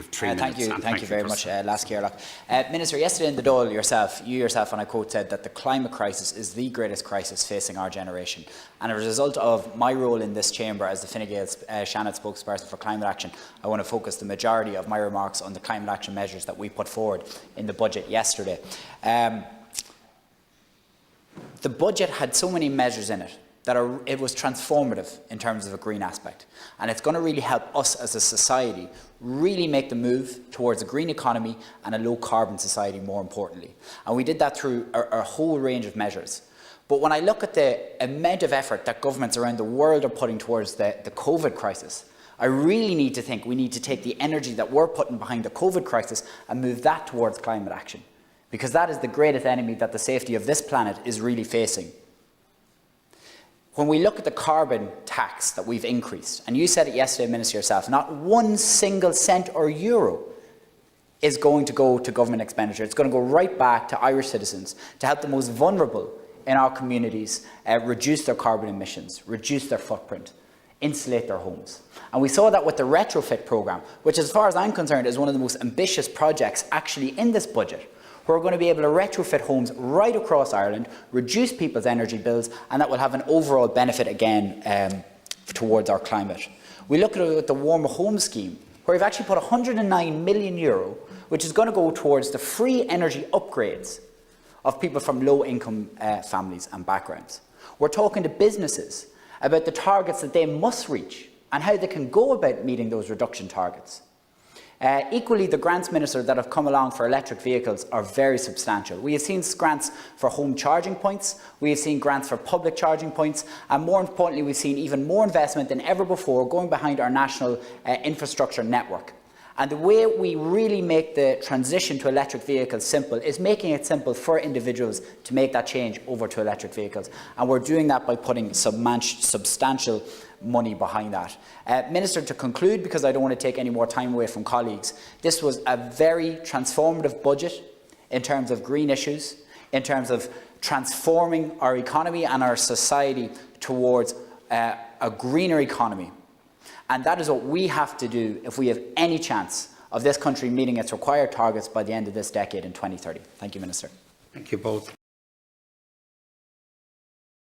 have 3 minutes. Thank you very much, Lasky Earlock. Minister, yesterday in the Dáil, you yourself, and I quote, said that the climate crisis is the greatest crisis facing our generation. And as a result of my role in this chamber as the Fine Gael's Seanad spokesperson for climate action, I want to focus the majority of my remarks on the climate action measures that we put forward in the budget yesterday. The budget had so many measures in it that it was transformative in terms of a green aspect. And it's going to really help us as a society really make the move towards a green economy and a low-carbon society, more importantly. And we did that through a whole range of measures. But when I look at the amount of effort that governments around the world are putting towards the COVID crisis, I really need to think we need to take the energy that we're putting behind the COVID crisis and move that towards climate action. Because that is the greatest enemy that the safety of this planet is really facing. When we look at the carbon tax that we've increased, and you said it yesterday, Minister, yourself, not one single cent or euro is going to go to government expenditure. It's going to go right back to Irish citizens to help the most vulnerable in our communities reduce their carbon emissions, reduce their footprint, insulate their homes. And we saw that with the retrofit programme, which as far as I'm concerned is one of the most ambitious projects actually in this budget. We're going to be able to retrofit homes right across Ireland, reduce people's energy bills, and that will have an overall benefit again towards our climate. We look at it with the Warmer Home Scheme, where we've actually put €109 million, which is going to go towards the free energy upgrades of people from low-income families and backgrounds. We're talking to businesses about the targets that they must reach and how they can go about meeting those reduction targets. Equally, the grants, Minister, that have come along for electric vehicles are very substantial. We have seen grants for home charging points, we have seen grants for public charging points, and more importantly, we've seen even more investment than ever before going behind our national infrastructure network. And the way we really make the transition to electric vehicles simple is making it simple for individuals to make that change over to electric vehicles. And we're doing that by putting substantial money behind that. Minister, to conclude, because I don't want to take any more time away from colleagues, this was a very transformative budget in terms of green issues, in terms of transforming our economy and our society towards a greener economy. And that is what we have to do if we have any chance of this country meeting its required targets by the end of this decade in 2030. Thank you, Minister. Thank you both.